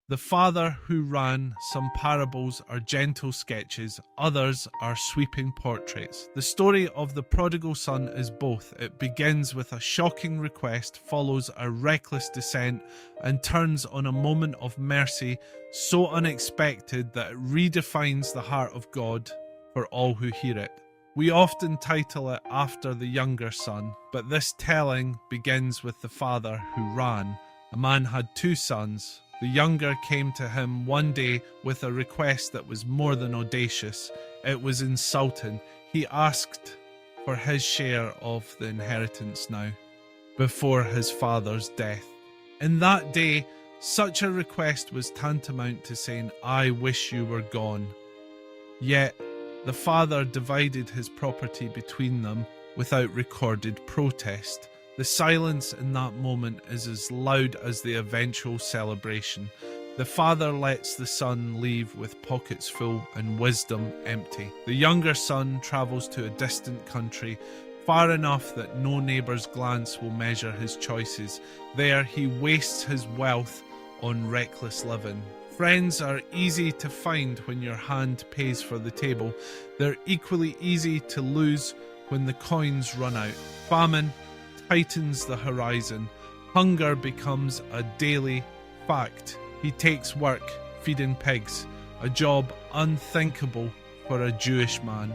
The father who ran, some parables are gentle sketches, others are sweeping portraits. The story of the prodigal son is both. It begins with a shocking request, follows a reckless descent, and turns on a moment of mercy so unexpected that it redefines the heart of God for all who hear it. We often title it after the younger son, but this telling begins with the father who ran. A man had 2 sons. The younger came to him one day with a request that was more than audacious. It was insulting. He asked for his share of the inheritance now, before his father's death. In that day, such a request was tantamount to saying, "I wish you were gone." Yet, the father divided his property between them without recorded protest. The silence in that moment is as loud as the eventual celebration. The father lets the son leave with pockets full and wisdom empty. The younger son travels to a distant country, far enough that no neighbour's glance will measure his choices. There he wastes his wealth on reckless living. Friends are easy to find when your hand pays for the table. They're equally easy to lose when the coins run out. Famine tightens the horizon. Hunger becomes a daily fact. He takes work, feeding pigs, a job unthinkable for a Jewish man,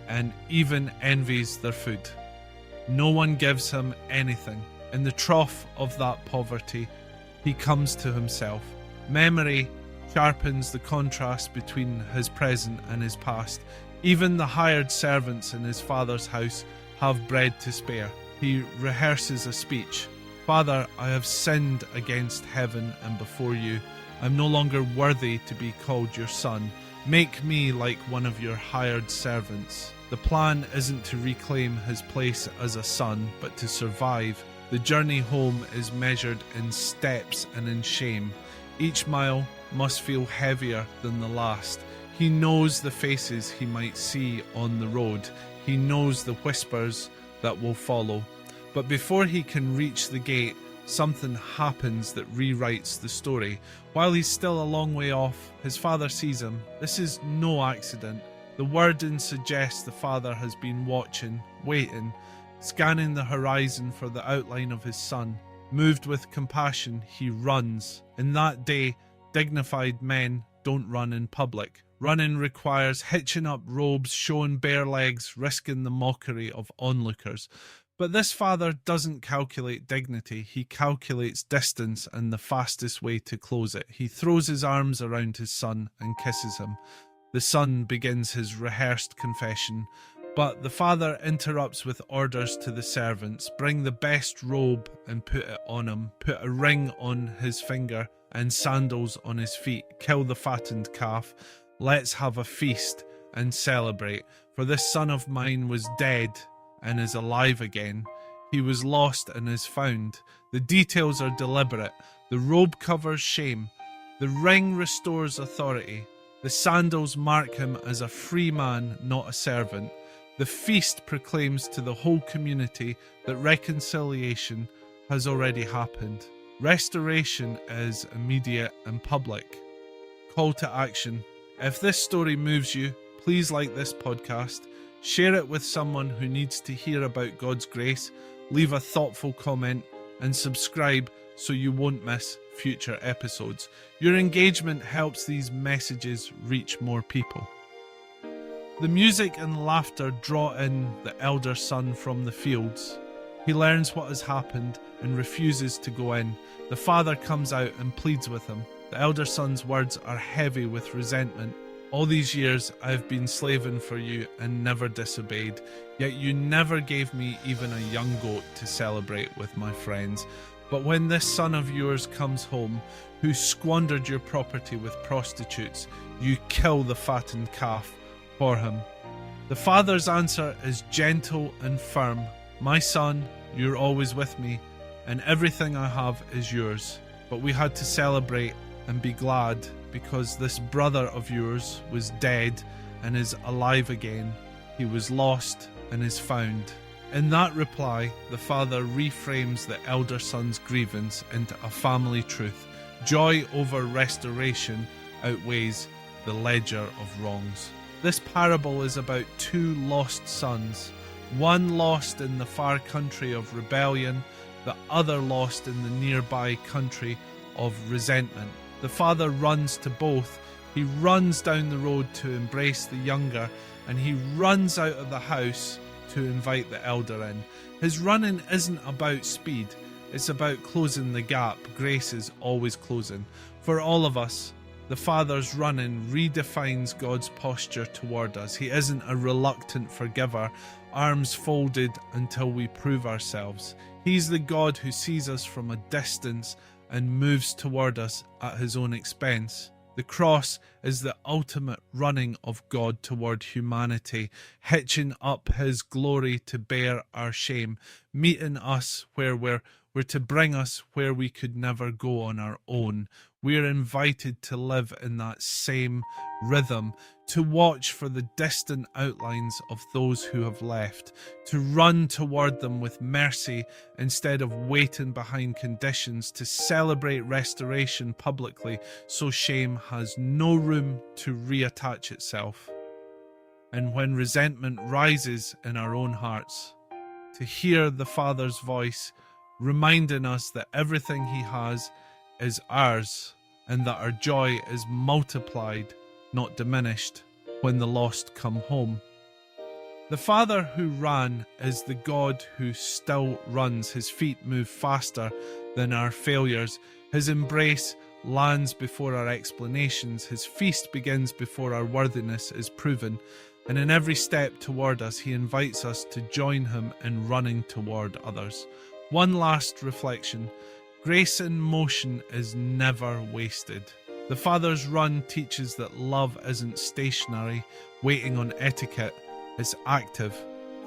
and even envies their food. No one gives him anything. In the trough of that poverty, he comes to himself. Memory sharpens the contrast between his present and his past. Even the hired servants in his father's house have bread to spare. He rehearses a speech. "Father, I have sinned against heaven and before you. I'm no longer worthy to be called your son. Make me like one of your hired servants." The plan isn't to reclaim his place as a son, but to survive. The journey home is measured in steps and in shame. Each mile must feel heavier than the last. He knows the faces he might see on the road. He knows the whispers that will follow. But before he can reach the gate, something happens that rewrites the story. While he's still a long way off, his father sees him. This is no accident. The wording suggests the father has been watching, waiting, scanning the horizon for the outline of his son. Moved with compassion, he runs. In that day, dignified men don't run in public. Running requires hitching up robes, showing bare legs, risking the mockery of onlookers. But this father doesn't calculate dignity. He calculates distance and the fastest way to close it. He throws his arms around his son and kisses him. The son begins his rehearsed confession, but the father interrupts with orders to the servants. Bring the best robe and put it on him. Put a ring on his finger and sandals on his feet. Kill the fattened calf. Let's have a feast and celebrate. For this son of mine was dead and is alive again. He was lost and is found. The details are deliberate. The robe covers shame. The ring restores authority. The sandals mark him as a free man, not a servant. The feast proclaims to the whole community that reconciliation has already happened. Restoration is immediate and public. Call to action. If this story moves you, please like this podcast, share it with someone who needs to hear about God's grace, leave a thoughtful comment, and subscribe so you won't miss future episodes. Your engagement helps these messages reach more people. The music and laughter draw in the elder son from the fields. He learns what has happened and refuses to go in. The father comes out and pleads with him. The elder son's words are heavy with resentment. "All these years I have been slaving for you and never disobeyed, yet you never gave me even a young goat to celebrate with my friends. But when this son of yours comes home, who squandered your property with prostitutes, you kill the fattened calf for him." The father's answer is gentle and firm. "My son, you're always with me, and everything I have is yours. But we had to celebrate and be glad because this brother of yours was dead and is alive again. He was lost and is found." In that reply, the father reframes the elder son's grievance into a family truth. Joy over restoration outweighs the ledger of wrongs. This parable is about two lost sons, one lost in the far country of rebellion, the other lost in the nearby country of resentment. The father runs to both. He runs down the road to embrace the younger, and he runs out of the house to invite the elder in. His running isn't about speed, it's about closing the gap. Grace is always closing. For all of us, the Father's running redefines God's posture toward us. He isn't a reluctant forgiver, arms folded until we prove ourselves. He's the God who sees us from a distance and moves toward us at his own expense. The cross is the ultimate running of God toward humanity, hitching up his glory to bear our shame, meeting us where we're to bring us where we could never go on our own. We're invited to live in that same rhythm, to watch for the distant outlines of those who have left, to run toward them with mercy instead of waiting behind conditions, to celebrate restoration publicly so shame has no room to reattach itself. And when resentment rises in our own hearts, to hear the Father's voice reminding us that everything he has is ours, and that our joy is multiplied, not diminished, when the lost come home. The Father who ran is the God who still runs. His feet move faster than our failures. His embrace lands before our explanations. His feast begins before our worthiness is proven. And in every step toward us, he invites us to join him in running toward others. One last reflection. Grace in motion is never wasted. The Father's run teaches that love isn't stationary, waiting on etiquette. It's active,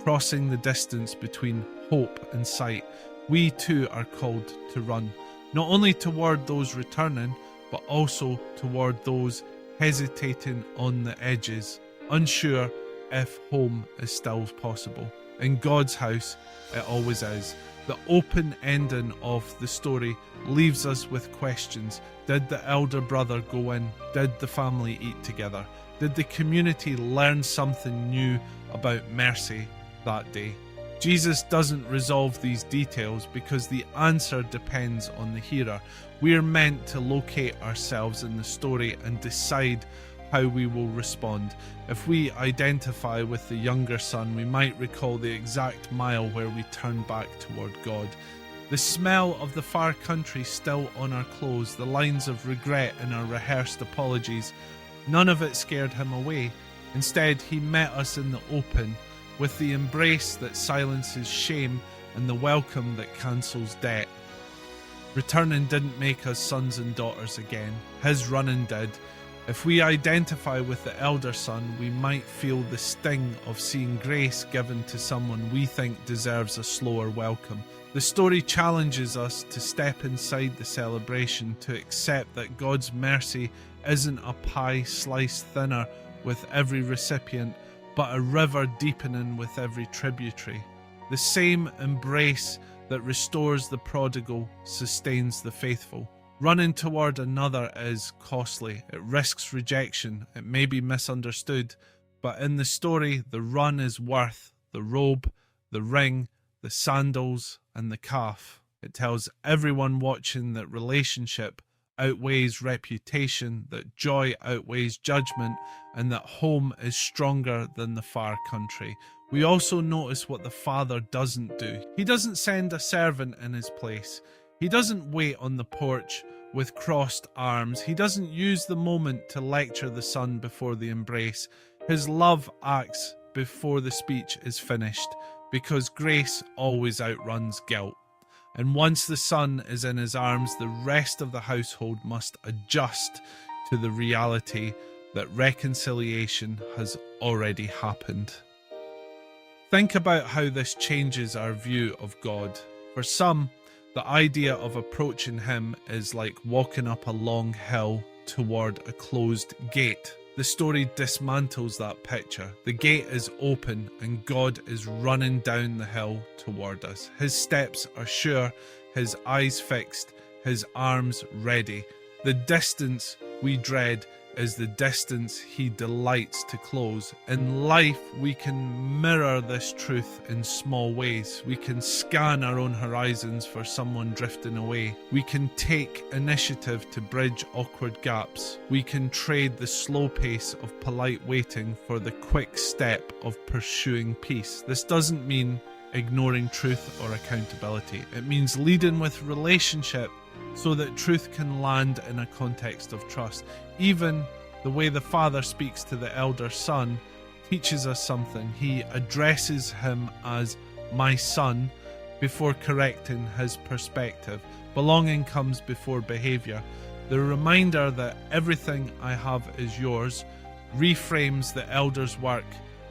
crossing the distance between hope and sight. We too are called to run, not only toward those returning, but also toward those hesitating on the edges, unsure if home is still possible. In God's house, it always is. The open ending of the story leaves us with questions. Did the elder brother go in? Did the family eat together? Did the community learn something new about mercy that day? Jesus doesn't resolve these details because the answer depends on the hearer. We're meant to locate ourselves in the story and decide how we will respond. If we identify with the younger son, we might recall the exact mile where we turn back toward God. The smell of the far country still on our clothes, the lines of regret in our rehearsed apologies, none of it scared him away. Instead, he met us in the open, with the embrace that silences shame and the welcome that cancels debt. Returning didn't make us sons and daughters again. His running did. If we identify with the elder son, we might feel the sting of seeing grace given to someone we think deserves a slower welcome. The story challenges us to step inside the celebration, to accept that God's mercy isn't a pie sliced thinner with every recipient, but a river deepening with every tributary. The same embrace that restores the prodigal sustains the faithful. Running toward another is costly. It risks rejection. It may be misunderstood. But in the story, the run is worth the robe, the ring, the sandals, and the calf. It tells everyone watching that relationship outweighs reputation, that joy outweighs judgment, and that home is stronger than the far country. We also notice what the Father doesn't do. He doesn't send a servant in his place. He doesn't wait on the porch with crossed arms. He doesn't use the moment to lecture the son before the embrace. His love acts before the speech is finished, because grace always outruns guilt. And once the son is in his arms, the rest of the household must adjust to the reality that reconciliation has already happened. Think about how this changes our view of God. For some, the idea of approaching him is like walking up a long hill toward a closed gate. The story dismantles that picture. The gate is open and God is running down the hill toward us. His steps are sure, his eyes fixed, his arms ready. The distance we dread is the distance he delights to close. In life, we can mirror this truth in small ways. We can scan our own horizons for someone drifting away. We can take initiative to bridge awkward gaps. We can trade the slow pace of polite waiting for the quick step of pursuing peace. This doesn't mean ignoring truth or accountability. It means leading with relationship so that truth can land in a context of trust. Even the way the father speaks to the elder son teaches us something. He addresses him as my son before correcting his perspective. Belonging comes before behavior. The reminder that everything I have is yours reframes the elder's work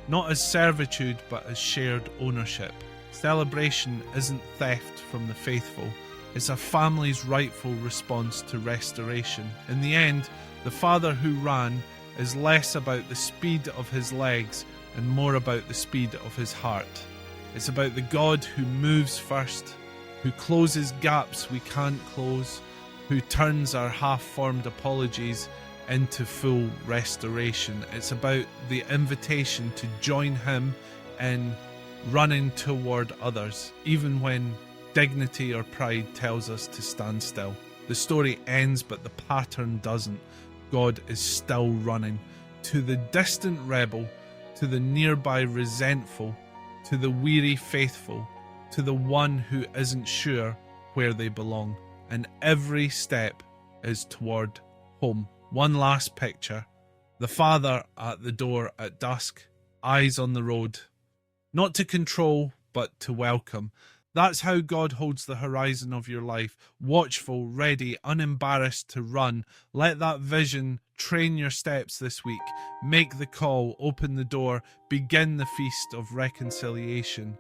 not as servitude but as shared ownership. Celebration isn't theft from the faithful. It's a family's rightful response to restoration. In the end, the father who ran is less about the speed of his legs and more about the speed of his heart. It's about the God who moves first, who closes gaps we can't close, who turns our half-formed apologies into full restoration. It's about the invitation to join him in running toward others, even when dignity or pride tells us to stand still. The story ends, but the pattern doesn't. God is still running. To the distant rebel, to the nearby resentful, to the weary faithful, to the one who isn't sure where they belong. And every step is toward home. One last picture. The father at the door at dusk, eyes on the road. Not to control, but to welcome. That's how God holds the horizon of your life. Watchful, ready, unembarrassed to run. Let that vision train your steps this week. Make the call, open the door, begin the feast of reconciliation.